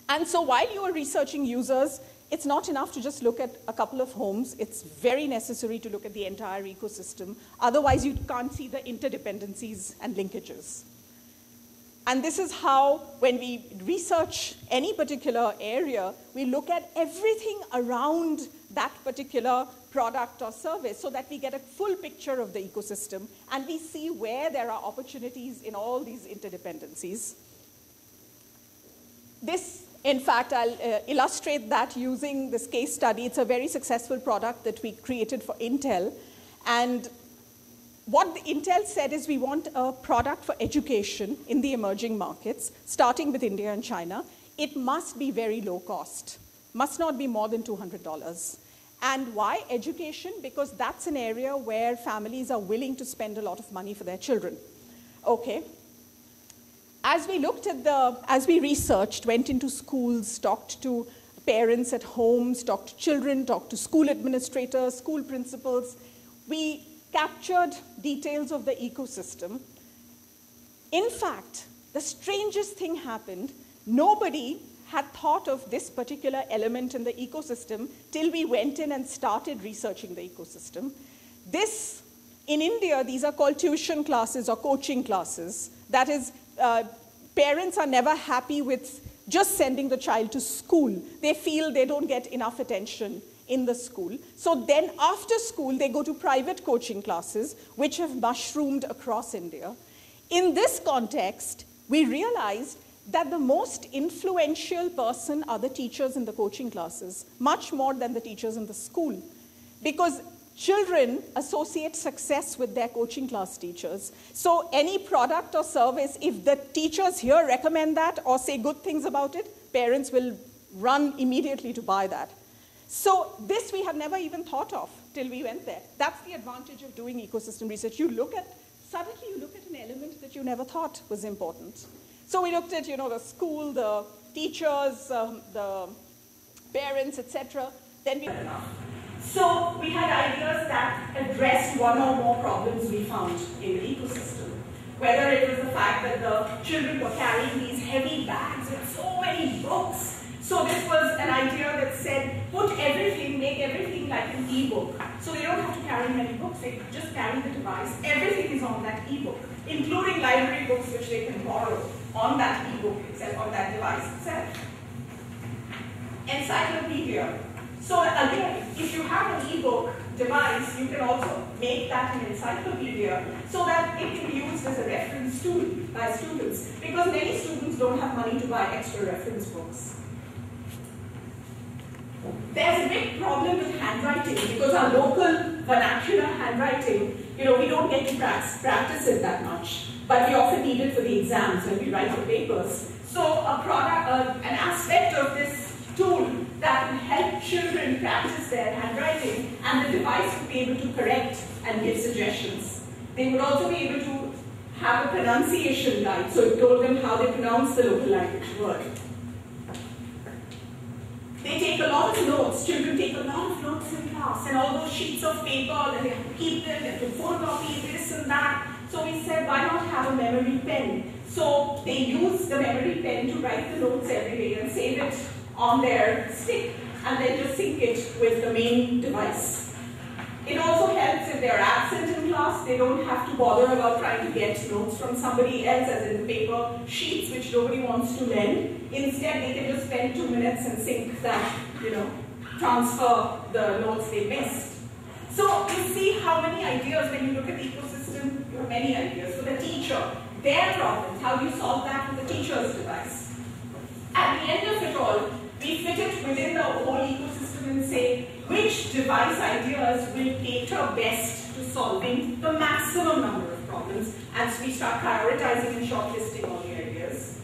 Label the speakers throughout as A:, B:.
A: And so while you are researching users, it's not enough to just look at a couple of homes. It's very necessary to look at the entire ecosystem. Otherwise, you can't see the interdependencies and linkages. And this is how, when we research any particular area, we look at everything around that particular product or service so that we get a full picture of the ecosystem and we see where there are opportunities in all these interdependencies. This, in fact, I'll illustrate that using this case study. It's a very successful product that we created for Intel. And what Intel said is we want a product for education in the emerging markets, starting with India and China. It must be very low cost, must not be more than $200. And why education? Because that's an area where families are willing to spend a lot of money for their children. Okay. As we looked at as we researched, went into schools, talked to parents at homes, talked to children, talked to school administrators, school principals, we captured details of the ecosystem. In fact, the strangest thing happened. Nobody had thought of this particular element in the ecosystem till we went in and started researching the ecosystem. This, in India, these are called tuition classes or coaching classes. That is, parents are never happy with just sending the child to school. They feel they don't get enough attention in the school. So then after school, they go to private coaching classes, which have mushroomed across India. In this context, we realized that the most influential person are the teachers in the coaching classes, much more than the teachers in the school. Because children associate success with their coaching class teachers. So any product or service, if the teachers here recommend that or say good things about it, parents will run immediately to buy that. So this we had never even thought of till we went there. That's the advantage of doing ecosystem research. Suddenly you look at an element that you never thought was important. So we looked at, the school, the teachers, the parents, etc. Then so we had ideas that addressed one or more problems we found in the ecosystem. Whether it was the fact that the children were carrying these heavy bags with so many books. So this was an idea that said, make everything like an e-book. So they don't have to carry many books, they just carry the device. Everything is on that e-book, including library books which they can borrow on that e-book itself, on that device itself. Encyclopedia. So again, if you have an e-book device, you can also make that an encyclopedia so that it can be used as a reference tool by students, because many students don't have money to buy extra reference books. There's a big problem with handwriting because our local vernacular handwriting, we don't get to practice it that much, but we often need it for the exams when we write the papers. So an aspect of this tool that will help children practice their handwriting, and the device will be able to correct and give suggestions. They will also be able to have a pronunciation guide, so it told them how they pronounce the local language word. They take a lot of notes. Children take a lot of notes in class, and all those sheets of paper, then they have to keep them, they have to photocopy this and that. So we said, why not have a memory pen? So they use the memory pen to write the notes every day and save it on their stick, and then just sync it with the main device. It also helps if they're absent in class. They don't have to bother about trying to get notes from somebody else, as in paper sheets which nobody wants to lend. Instead, they can just spend 2 minutes and sync that, transfer the notes they missed. So you see how many ideas, when you look at the ecosystem, you have many ideas. So the teacher, their problems, how do you solve that with the teacher's device? At the end of it all, we fit it within the whole ecosystem and say, which device ideas will cater best to solving the maximum number of problems, and so we start prioritizing and shortlisting all the ideas.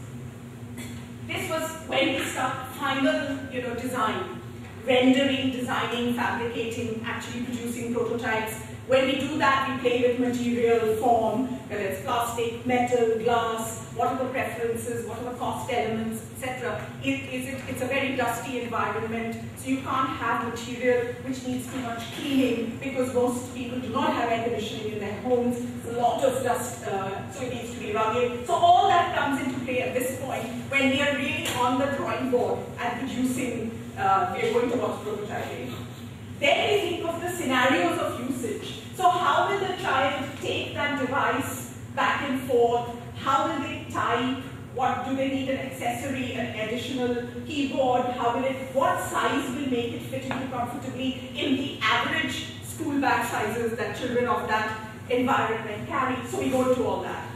A: This was when we start final, design, rendering, designing, fabricating, actually producing prototypes. When we do that, we play with material, form, whether it's plastic, metal, glass, what are the preferences, what are the cost elements, etc. It's a very dusty environment, so you can't have material which needs too much cleaning because most people do not have air conditioning in their homes. There's a lot of dust, so it needs to be rugged. So all that comes into play at this point when we are really on the drawing board and producing, we are going towards prototyping. Then we think of the scenarios of usage. So how will the child take that device back and forth? How will they type? What do they need an accessory, an additional keyboard? What size will make it fit into comfortably in the average school bag sizes that children of that environment carry? So we go into all that.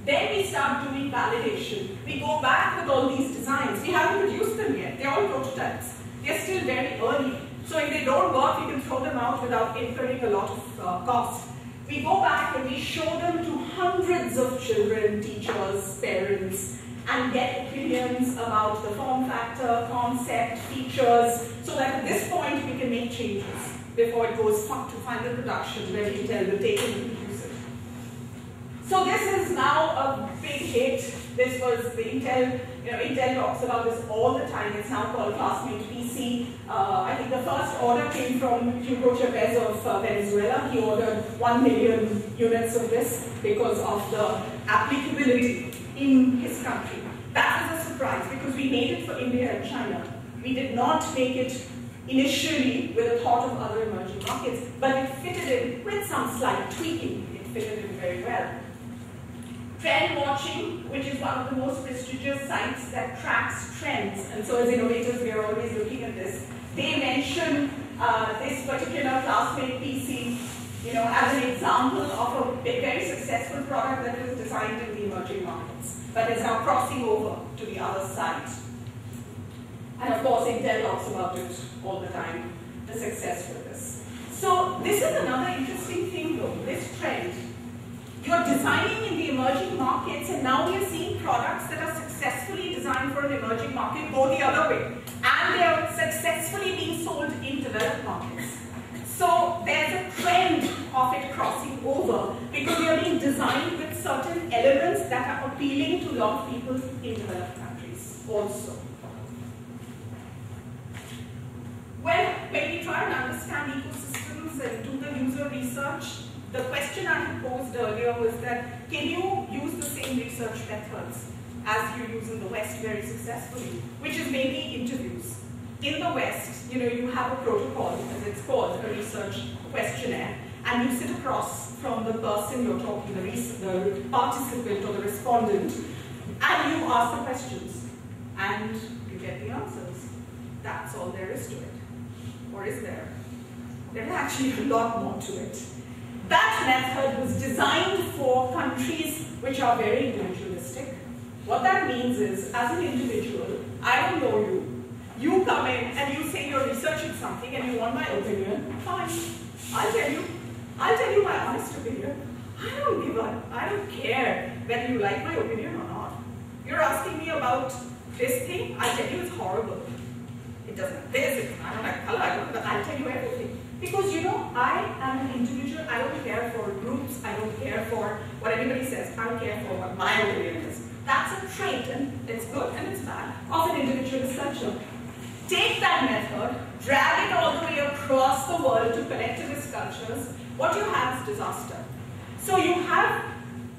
A: Then we start doing validation. We go back with all these designs. We haven't produced them yet. They're all prototypes. They're still very early. So if they don't work, we can throw them out without incurring a lot of cost. We go back and we show them to hundreds of children, teachers, parents, and get opinions about the form factor, concept, features, so that at this point we can make changes before it goes to final production where Intel will take it and produce it. So this is now a big hit. This was the Intel, Intel talks about this all the time. It's now called Classmate PC. I think the first order came from Hugo Chavez of Venezuela. He ordered 1 million units of this because of the applicability in his country. That was a surprise because we made it for India and China. We did not make it initially with a thought of other emerging markets, but it fitted in with some slight tweaking. It fitted in very well. Trend watching, which is one of the most prestigious sites that tracks trends, and so as innovators we are always looking at this. They mention this particular Classmate PC, as an example of a very successful product that was designed in the emerging markets, but is now crossing over to the other side. And of course, Intel talks about it all the time, the success with this. So this is another interesting thing though, this trend. You're designing in the emerging markets, and now we are seeing products that are successfully designed for an emerging market go the other way. And they are successfully being sold in developed markets. So there's a trend of it crossing over because we are being designed with certain elements that are appealing to a lot of people in developed countries also. Well, when we try and understand ecosystems and do the user research, the question I had posed earlier was that, can you use the same research methods as you use in the West very successfully, which is mainly interviews. In the West, you have a protocol, as it's called, a research questionnaire, and you sit across from the person you're talking, the participant or the respondent, and you ask the questions, and you get the answers. That's all there is to it. Or is there? There's actually a lot more to it. That method was designed for countries which are very individualistic. What that means is, as an individual, I don't know you. You come in and you say you're researching something and you want my opinion. Fine. I'll tell you my honest opinion. I don't care whether you like my opinion or not. You're asking me about this thing, I'll tell you it's horrible. It doesn't this, I don't like color, I'll tell you everything. Because I am an individual, I don't care for groups, I don't care for what anybody says, I don't care for what my opinion is. That's a trait, and it's good and it's bad, of an individualist culture. Take that method, drag it all the way across the world to collectivist cultures, what you have is disaster. So you have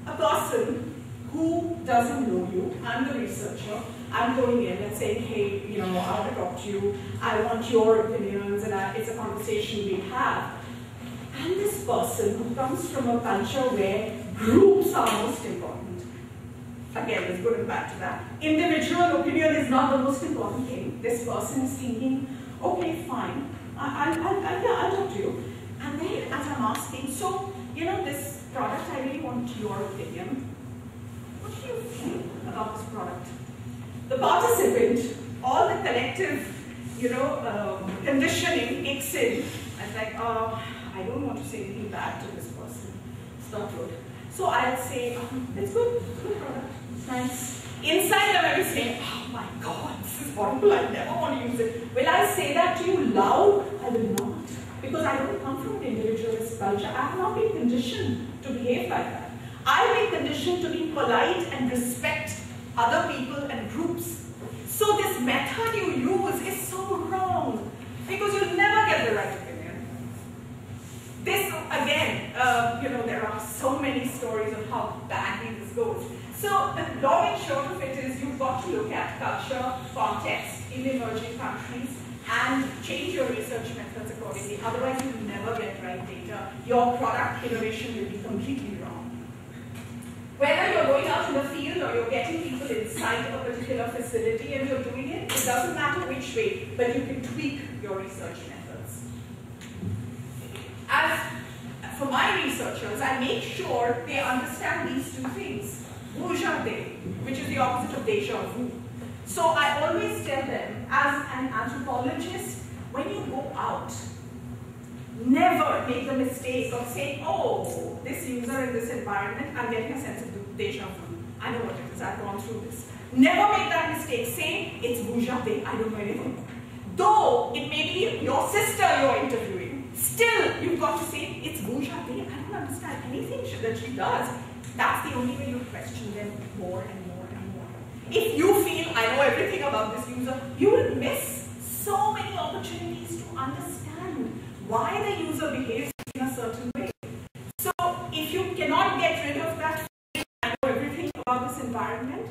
A: a person who doesn't know you, I'm the researcher, I'm going in and saying, hey, I want to talk to you, I want your opinions, and it's a conversation we have. And this person who comes from a culture where groups are most important, again, there's good and bad to that. Individual opinion is not the most important thing. This person is thinking, okay, fine, I'll talk to you. And then as I'm asking, so, this product, I really want your opinion. What do you feel about this product? The participant, all the collective, conditioning kicks in. I was like, I don't want to say anything bad to this person. It's not good. So I'll say, it's good product, it's nice. Inside I'm always saying, oh my God, this is horrible, I never want to use it. Will I say that to you loud? I will not. Because I don't come from an individualist culture. I have not been conditioned to behave like that.
B: I've been conditioned to be polite and respect other people and groups. So this method you use is so wrong because you'll never get the right opinion. This, again, there are so many stories of how badly this goes. So the long and short of it is you've got to look at culture, context in emerging countries and change your research methods accordingly. Otherwise, you will never get right data. Your product innovation will be completely wrong. Whether you're going out in the field or you're getting people inside a particular facility and you're doing it, it doesn't matter which way, but you can tweak your research methods. As for my researchers, I make sure they understand these two things. Which is the opposite of deja vu. So I always tell them, as an anthropologist, when you go out, never make the mistake of saying, oh, this user in this environment, I'm getting a sense of deja vu. I know what it is, I've gone through this. Never make that mistake, saying, it's boujaté, I don't know anything. Though it may be your sister you're interviewing, still you've got to say, it's boujaté, I don't understand anything that she does. That's the only way you question them more and more and more. If you feel, I know everything about this user, you will miss so many opportunities to understand why the user behaves in a certain way. So if you cannot get rid of that, I know everything about this environment,